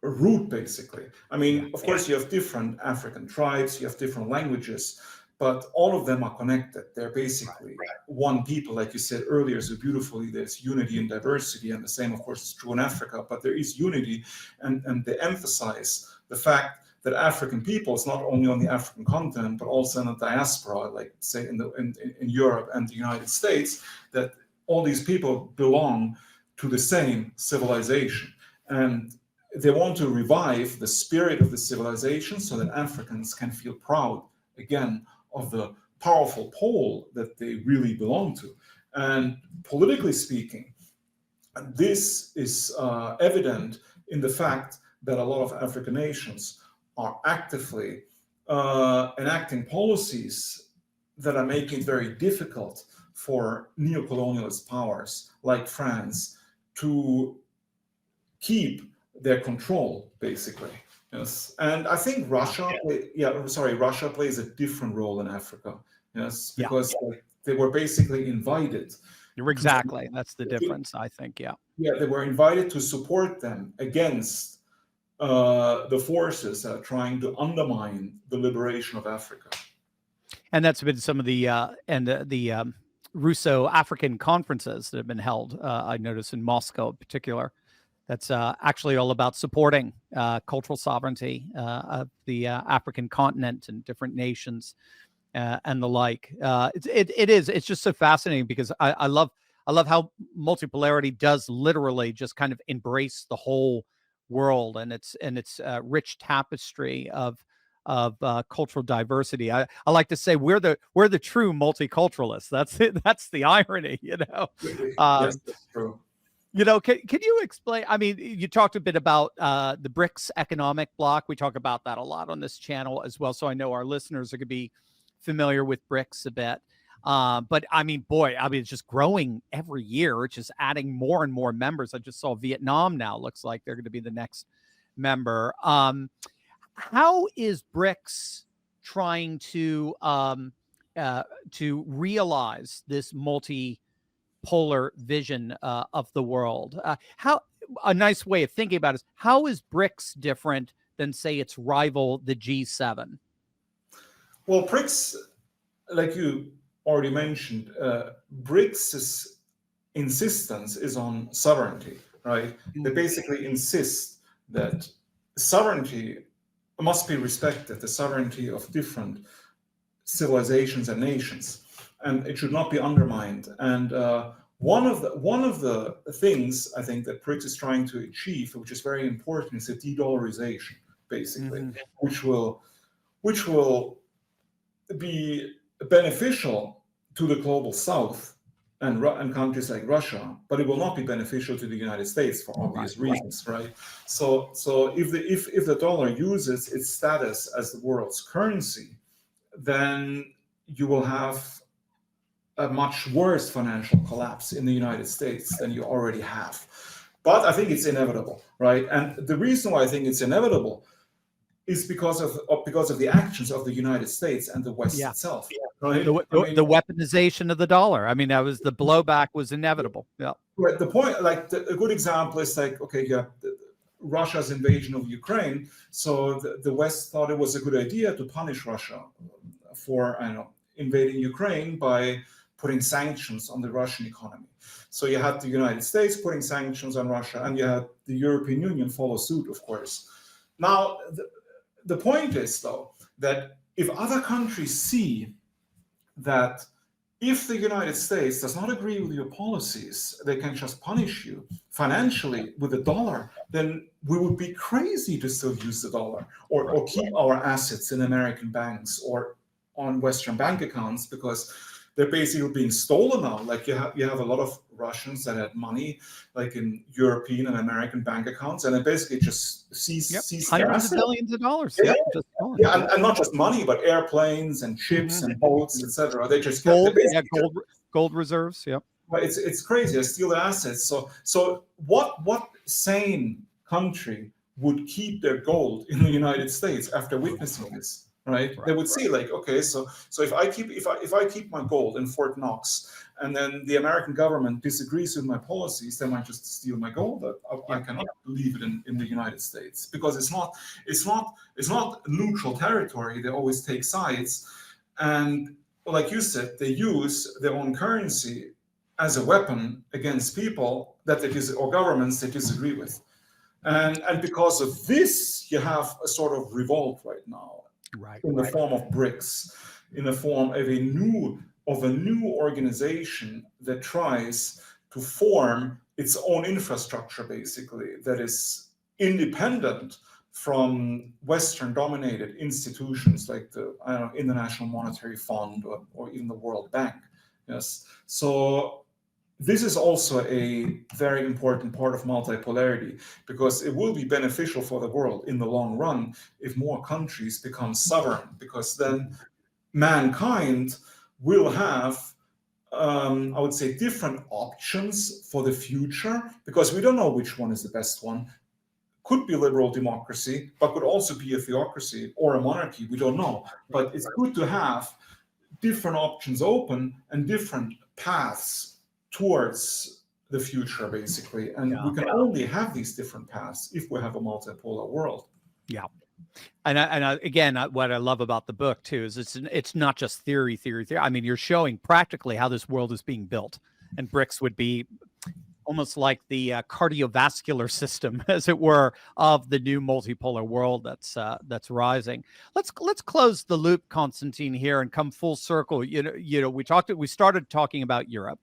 root, basically. I mean, of course, you have different African tribes, you have different languages, but all of them are connected. They're basically one people, like you said earlier so beautifully. There's unity in diversity, and the same, of course, is true in Africa, but there is unity, and they emphasize the fact that African peoples, not only on the African continent, but also in the diaspora, like say in Europe and the United States, that all these people belong to the same civilization. And they want to revive the spirit of the civilization so that Africans can feel proud again of the powerful pole that they really belong to. And politically speaking, this is evident in the fact that a lot of African nations are actively enacting policies that are making it very difficult for neocolonialist powers like France to keep their control, basically. Yes, and I think Russia plays a different role in Africa. Yes, because they were basically invited. Exactly, that's the difference, I think. Yeah, they were invited to support them against the forces that are trying to undermine the liberation of Africa. And that's been some of the Russo-African conferences that have been held. I noticed in Moscow in particular. That's actually all about supporting cultural sovereignty of the African continent and different nations and the like. It's just so fascinating because I love how multipolarity does literally just kind of embrace the whole world and its rich tapestry of cultural diversity. I like to say we're the true multiculturalists. That's it. That's the irony, Yes, that's true. Can you explain? I mean, you talked a bit about the BRICS economic bloc. We talk about that a lot on this channel as well. So I know our listeners are going to be familiar with BRICS a bit. But I mean, boy, I mean, it's just growing every year. It's just adding more and more members. I just saw Vietnam now looks like they're going to be the next member. How is BRICS trying to realize this multipolar vision of the world? How a nice way of thinking about it is, how is BRICS different than, say, its rival, the G7? Well, BRICS, like you already mentioned, BRICS' insistence is on sovereignty, right? They basically insist that sovereignty must be respected, the sovereignty of different civilizations and nations, and it should not be undermined. And one of the things I think that BRICS is trying to achieve, which is very important, is a de-dollarization, basically, which will be beneficial to the global South and countries like Russia, but it will not be beneficial to the United States for obvious reasons, right? So if the dollar uses its status as the world's currency, then you will have a much worse financial collapse in the United States than you already have. But I think it's inevitable, right? And the reason why I think it's inevitable is because of the actions of the United States and the West itself. Right? The weaponization of the dollar. I mean, the blowback was inevitable. Yeah. Right. The point, like a good example is like, okay, yeah, Russia's invasion of Ukraine. So the West thought it was a good idea to punish Russia for, I don't know, invading Ukraine by putting sanctions on the Russian economy. So you had the United States putting sanctions on Russia, and you had the European Union follow suit, of course. Now, the point is, though, that if other countries see that if the United States does not agree with your policies, they can just punish you financially with the dollar, then we would be crazy to still use the dollar or keep our assets in American banks or on Western bank accounts, because they're basically being stolen now. Like you have a lot of Russians that had money like in European and American bank accounts, and they basically just seize hundreds of billions of dollars. Yeah, and not just money, but airplanes and ships and boats, etc. They just gold reserves. Yeah, it's crazy. They steal the assets. So what sane country would keep their gold in the United States after witnessing this? Right? They would see like, okay, so if I keep my gold in Fort Knox, and then the American government disagrees with my policies, they might just steal my gold. I cannot leave it in the United States, because it's not neutral territory. They always take sides, and like you said, they use their own currency as a weapon against people or governments they disagree with, and because of this, you have a sort of revolt right now. In the form of BRICS, in the form of a new organization that tries to form its own infrastructure, basically, that is independent from Western-dominated institutions like the International Monetary Fund or even the World Bank. Yes, so this is also a very important part of multipolarity, because it will be beneficial for the world in the long run if more countries become sovereign, because then mankind will have, I would say, different options for the future, because we don't know which one is the best one. Could be liberal democracy, but could also be a theocracy or a monarchy. We don't know. But it's good to have different options open and different paths towards the future, basically. And we can only have these different paths if we have a multipolar world. Yeah. And again, what I love about the book too is it's not just theory. I mean, you're showing practically how this world is being built, and BRICS would be almost like the cardiovascular system, as it were, of the new multipolar world that's rising. Let's close the loop, Konstantin, here, and come full circle. You know, we started talking about Europe,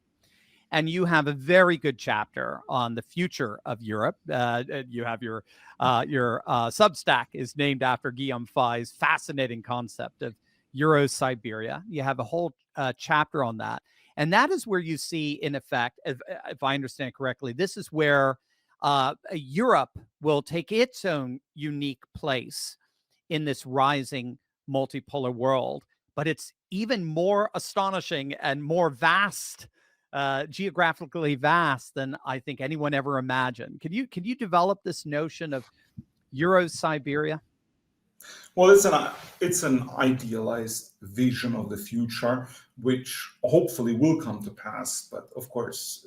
and you have a very good chapter on the future of Europe. You have your Substack is named after Guillaume Fay's fascinating concept of Euro-Siberia. You have a whole chapter on that. And that is where you see, in effect, if I understand correctly, this is where Europe will take its own unique place in this rising multipolar world, but it's even more astonishing and more vast, geographically vast than I think anyone ever imagined. Can you develop this notion of Euro-Siberia? Well, it's an idealized vision of the future, which hopefully will come to pass. But of course,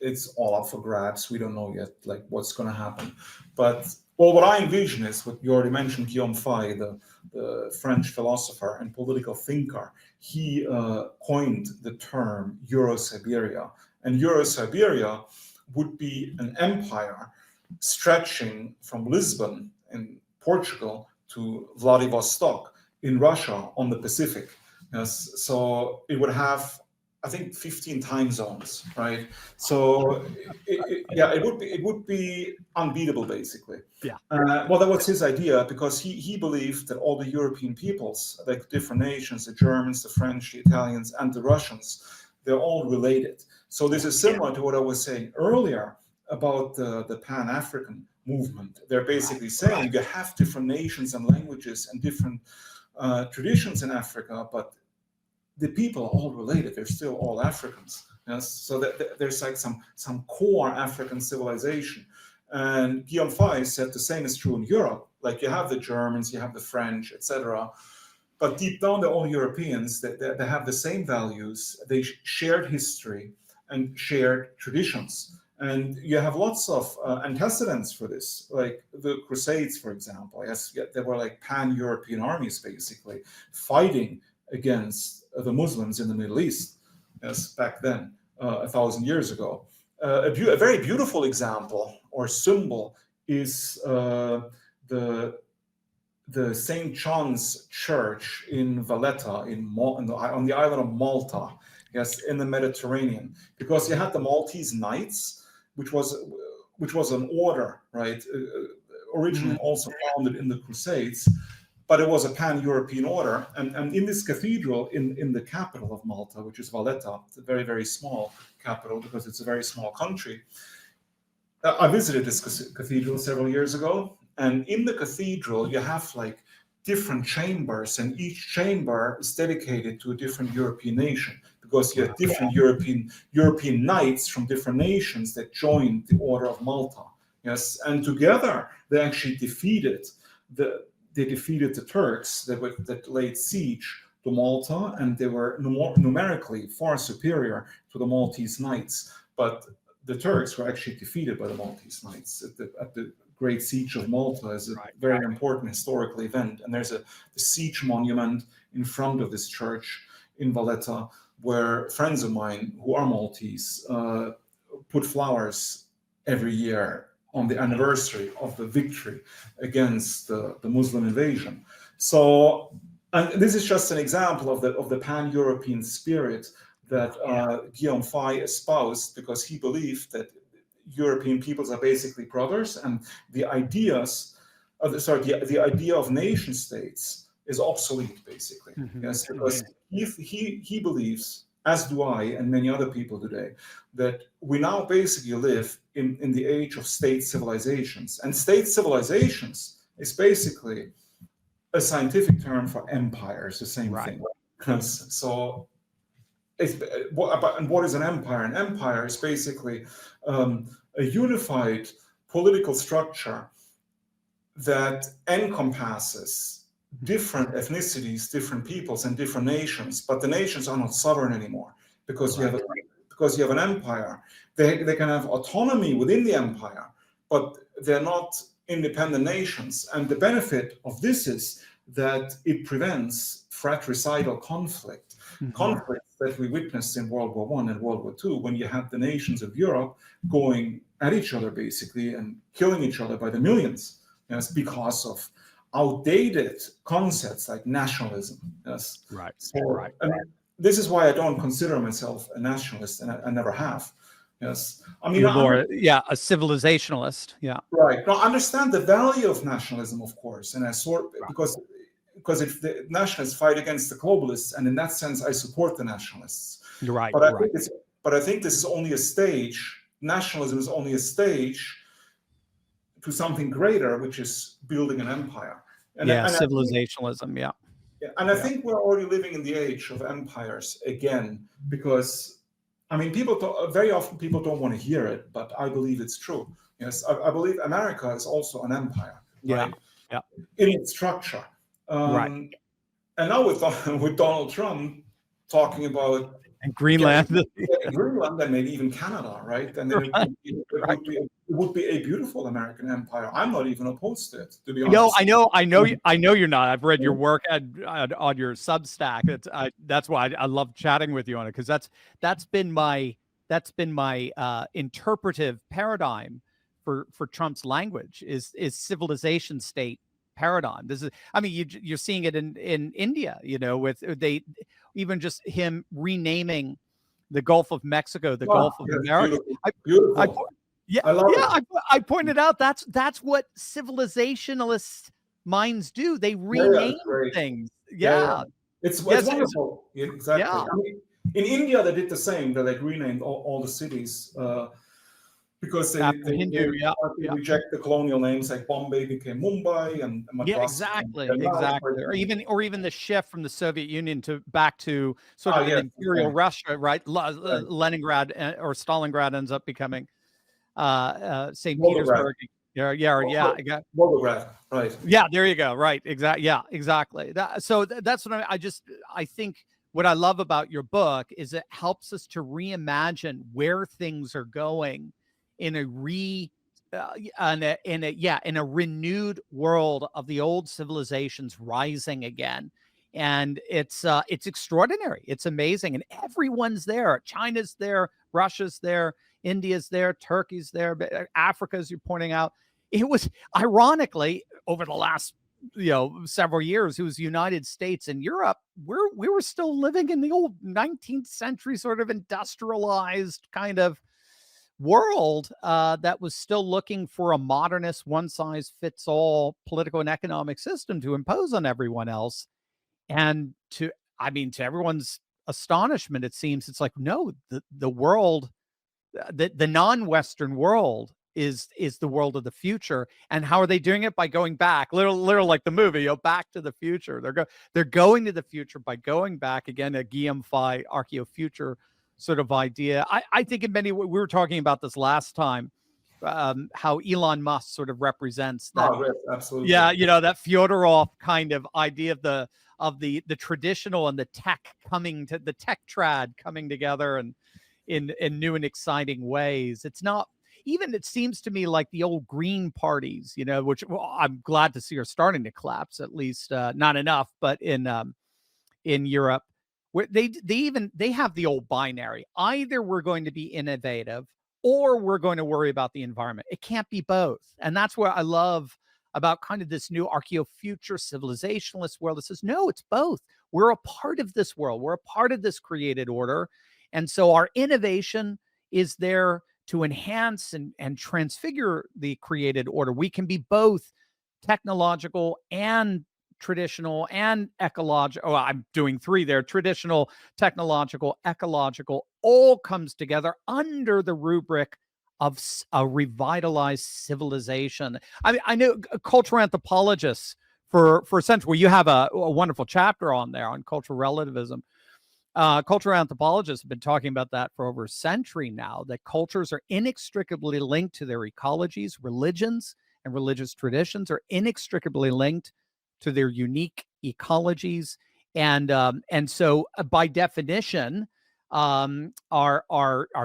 it's all up for grabs. We don't know yet, like what's going to happen. But well, what I envision is what you already mentioned, Guillaume Faye, the French philosopher and political thinker. He coined the term Euro-Siberia, and Euro-Siberia would be an empire stretching from Lisbon in Portugal to Vladivostok in Russia on the Pacific. Yes, so it would have, I think, 15 time zones, right? So yeah, it would be unbeatable, basically. Yeah. Well, that was his idea, because he believed that all the European peoples, like different nations, the Germans, the French, the Italians, and the Russians, they're all related. So this is similar to what I was saying earlier about the Pan-African movement. They're basically saying you have different nations and languages and different traditions in Africa, but the people are all related. They're still all Africans. Yes? So that there's like some core African civilization. And Guillaume Faye said the same is true in Europe. Like you have the Germans, you have the French, etc. But deep down, they're all Europeans. They have the same values. They shared history and shared traditions. And you have lots of antecedents for this, like the Crusades, for example. Yes, there were like pan-European armies, basically, fighting against the Muslims in the Middle East, yes, back then, 1,000 years ago. A very beautiful example or symbol is the St. John's Church in Valletta, on the island of Malta, yes, in the Mediterranean, because you had the Maltese Knights, which was an order, right? Originally also founded in the Crusades, but it was a pan-European order. And in this cathedral, in the capital of Malta, which is Valletta, it's a very, very small capital because it's a very small country. I visited this cathedral several years ago, and in the cathedral, you have like different chambers, and each chamber is dedicated to a different European nation, because you have different European knights from different nations that joined the Order of Malta. Yes, and together they actually defeated the Turks that laid siege to Malta, and they were numerically far superior to the Maltese Knights. But the Turks were actually defeated by the Maltese Knights at the Great Siege of Malta. Is a very important historical event, and there's the siege monument in front of this church in Valletta, where friends of mine who are Maltese put flowers every year on the anniversary of the victory against the Muslim invasion. So, and this is just an example of the pan-European spirit that Guillaume Faye espoused, because he believed that European peoples are basically brothers, and the idea of nation states is obsolete, basically. Yes, because he believes, as do I and many other people today, that we now basically live in the age of state civilizations. And state civilizations is basically a scientific term for empires, the same thing. So, what is an empire? An empire is basically a unified political structure that encompasses different ethnicities, different peoples, and different nations. But the nations are not sovereign anymore, because you have an empire. They can have autonomy within the empire, but they're not independent nations. And the benefit of this is that it prevents fratricidal conflict. Conflict that we witnessed in World War I and World War II, when you had the nations of Europe going at each other, basically, and killing each other by the millions, yes, because of outdated concepts like nationalism. Yes, and this is why I don't consider myself a nationalist, and I never have. Yes, I mean, you're more, a civilizationalist. Yeah, right. Now, I understand the value of nationalism, of course, and because if the nationalists fight against the globalists, and in that sense, I support the nationalists. But I think this is only a stage. Nationalism is only a stage to something greater, which is building an empire. Civilizationalism. Yeah, and I Yeah. think we're already living in the age of empires again, because I mean, very often people don't want to hear it, but I believe it's true. Yes, I believe America is also an empire, Yeah. right? Yeah. In its structure. Right. Um, and now with with Donald Trump talking about And getting, Greenland. getting Greenland and maybe even Canada, right? And then Right. Right. it would be a beautiful American empire. I'm not even opposed to it, to be No, honest. I know you're not. I've read your work on your Substack. That's why I love chatting with you on it, because that's been my interpretive paradigm for Trump's language is civilization state paradigm. This is, I mean, you're seeing it in India, with they even just him renaming the Gulf of Mexico the Wow, Gulf of yes, America. beautiful, I beautiful. yeah, I love yeah. it. I pointed out that's what civilizationalist minds do. They Yeah, yeah, rename it's great. things. Yeah, yeah. Yeah. It's Yes. wonderful. Yeah, exactly. Yeah. I mean, in India, they did the same. They like renamed all the cities because After Hindu. Yeah. they Yeah. reject the colonial names. Like Bombay became Mumbai, and Yeah. Madras became Exactly. Delhi. Exactly. Or even the shift from the Soviet Union to back to sort Ah, of an yes, imperial okay, Russia, right? right. Leningrad or Stalingrad ends up becoming St. Volgograd, Petersburg. Yeah. Yeah. Yeah. Volgograd, right. Yeah, there you go. Right. Exactly. Yeah, exactly. That's what I think what I love about your book is it helps us to reimagine where things are going in a in a renewed world of the old civilizations rising again. And it's extraordinary. It's amazing. And everyone's there. China's there, Russia's there, India's there, Turkey's there, Africa, as you're pointing out. It was ironically over the last several years, it was the United States and Europe. We were still living in the old 19th century sort of industrialized kind of world that was still looking for a modernist one size fits all political and economic system to impose on everyone else. And to everyone's astonishment, it seems it's like, no, the world, the non-Western world is the world of the future. And how are they doing it? By going back, literal like the movie, Back to the Future. They're going to the future by going back again, a Guillaume-Fay archaeofuture sort of idea. I think in many, we were talking about this last time, how Elon Musk sort of represents that. Oh, yes, absolutely. Yeah, that Fyodorov kind of idea of the traditional and the tech trad coming together and in new and exciting ways. It's not even, it seems to me like the old green parties, which I'm glad to see are starting to collapse, at least not enough, but in Europe, where they have the old binary. Either we're going to be innovative or we're going to worry about the environment. It can't be both. And that's what I love about kind of this new archaeofuture civilizationalist world that says, no, it's both. We're a part of this world. We're a part of this created order. And so our innovation is there to enhance and transfigure the created order. We can be both technological and traditional and ecological. Oh, I'm doing three there: traditional, technological, ecological, all comes together under the rubric of a revitalized civilization. I mean, I know cultural anthropologists for a century. Well, you have a wonderful chapter on there on cultural relativism. Cultural anthropologists have been talking about that for over a century now, that cultures are inextricably linked to their ecologies. Religions and religious traditions are inextricably linked to their unique ecologies. And so by definition, our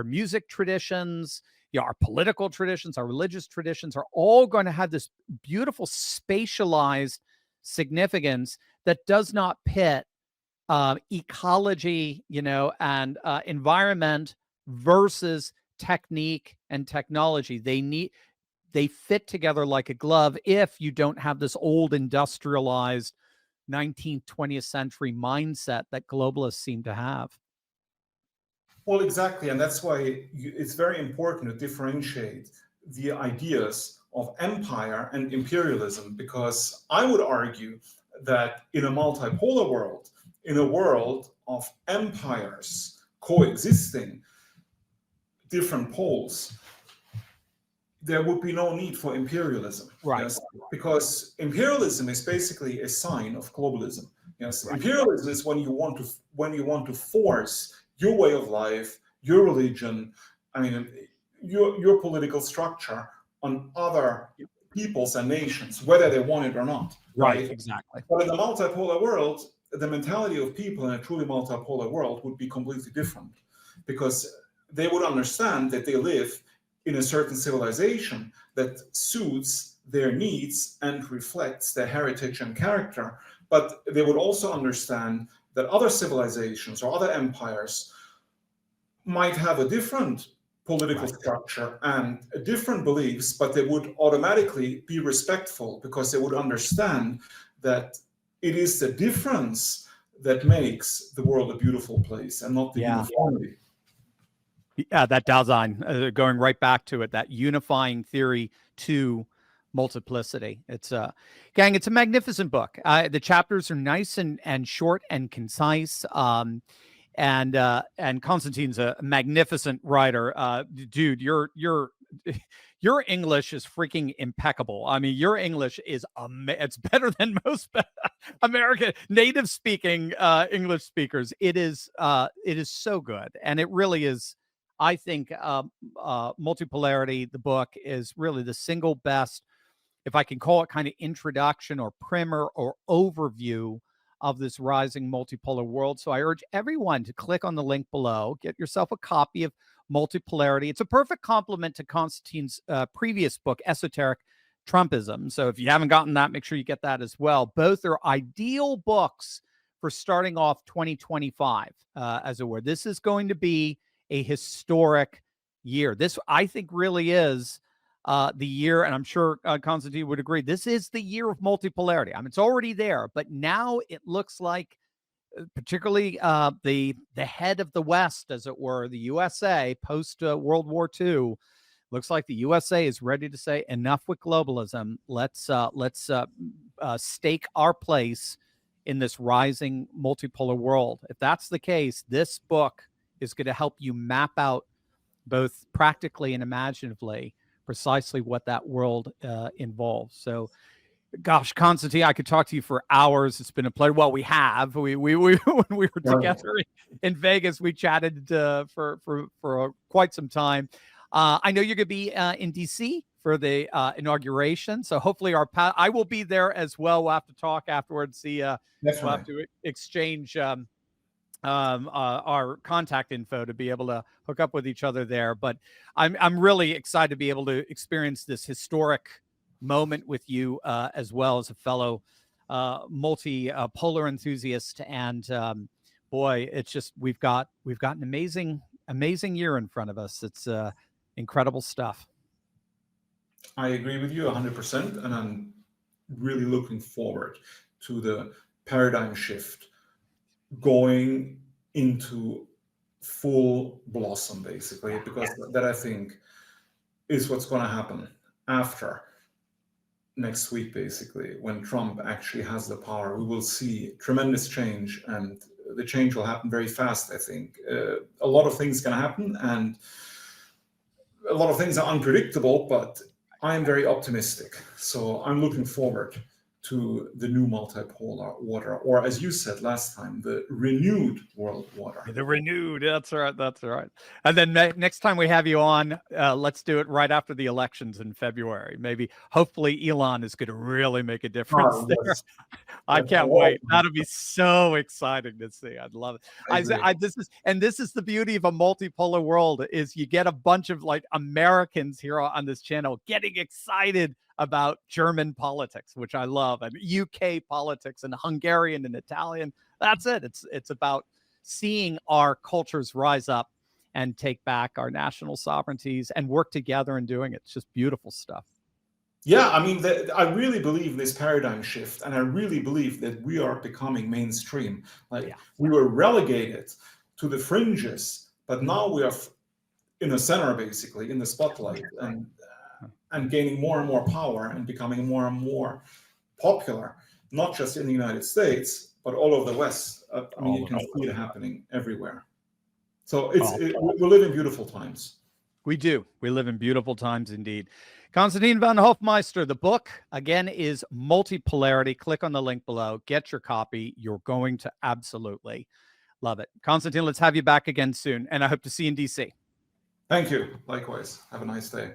music traditions, our political traditions, our religious traditions are all going to have this beautiful spatialized significance that does not pit ecology, and environment versus technique and technology. They fit together like a glove if you don't have this old industrialized 19th, 20th century mindset that globalists seem to have. Well, exactly. And that's why it's very important to differentiate the ideas of empire and imperialism, because I would argue that in a multipolar world, in a world of empires coexisting, different poles, there would be no need for imperialism. Right. Yes, because imperialism is basically a sign of globalism. Yes, Right. imperialism is when you want to force your way of life, your religion, I mean, your political structure on other peoples and nations, whether they want it or not, Right. right? Exactly. But in the multipolar world, the mentality of people in a truly multipolar world would be completely different, because they would understand that they live in a certain civilization that suits their needs and reflects their heritage and character. But they would also understand that other civilizations or other empires might have a different political Right. structure and different beliefs, but they would automatically be respectful, because they would understand that it is the difference that makes the world a beautiful place and not the Yeah. uniformity. Yeah, that Dasein, going right back to it, that unifying theory to multiplicity. It's gang, it's a magnificent book. The chapters are nice and short and concise. And Constantine's a magnificent writer. Dude, your English is freaking impeccable. I mean, your English is it's better than most American native speaking English speakers. It is so good, and it really is. I think Multipolarity, the book, is really the single best, if I can call it, kind of introduction or primer or overview of this rising multipolar world. So I urge everyone to click on the link below, get yourself a copy of Multipolarity. It's a perfect complement to Constantine's previous book, Esoteric Trumpism. So if you haven't gotten that, make sure you get that as well. Both are ideal books for starting off 2025, as it were. This is going to be a historic year. This, I think, really is the year, and I'm sure Constantine would agree, this is the year of multipolarity. I mean, it's already there, but now it looks like, particularly the head of the West, as it were, the USA, post World War II, looks like the USA is ready to say enough with globalism. Let's stake our place in this rising multipolar world. If that's the case, this book is going to help you map out, both practically and imaginatively, precisely what that world involves. So, gosh, Constantine, I could talk to you for hours. It's been a pleasure. Well, we have. We when we were together in Vegas, we chatted for quite some time. I know you're going to be in DC for the inauguration, so hopefully I will be there as well. We'll have to talk afterwards. See, we'll have to exchange our contact info to be able to hook up with each other there. But I'm really excited to be able to experience this historic moment with you as well, as a fellow multi-polar enthusiast. And boy, it's just we've got an amazing year in front of us. It's incredible stuff. I agree with you 100%, and I'm really looking forward to the paradigm shift going into full blossom, basically, because that, I think, is what's going to happen after next week, basically, when Trump actually has the power. We will see tremendous change, and the change will happen very fast, I think. A lot of things can happen, and a lot of things are unpredictable, but I am very optimistic. So I'm looking forward to the new multipolar order, or as you said last time, the renewed world order. The renewed, that's right. And then next time we have you on, let's do it right after the elections in February. Maybe, hopefully, Elon is going to really make a difference there. Yes. I can't wait. That'll be so exciting to see. I'd love it. This is the beauty of a multipolar world, is you get a bunch of like Americans here on this channel getting excited about German politics, which I love, and UK politics and Hungarian and Italian. That's it. It's about seeing our cultures rise up and take back our national sovereignties and work together in doing it. It's just beautiful stuff. Yeah, I mean, I really believe this paradigm shift, and I really believe that we are becoming mainstream. Like, we were relegated to the fringes, but now we are in the center, basically, in the spotlight, and gaining more and more power and becoming more and more popular, not just in the United States, but all over the West. I mean, you can see it happening everywhere. So we live in beautiful times. We do. We live in beautiful times indeed. Konstantin von Hofmeister, the book, again, is Multipolarity. Click on the link below. Get your copy. You're going to absolutely love it. Konstantin, let's have you back again soon, and I hope to see you in DC. Thank you. Likewise. Have a nice day.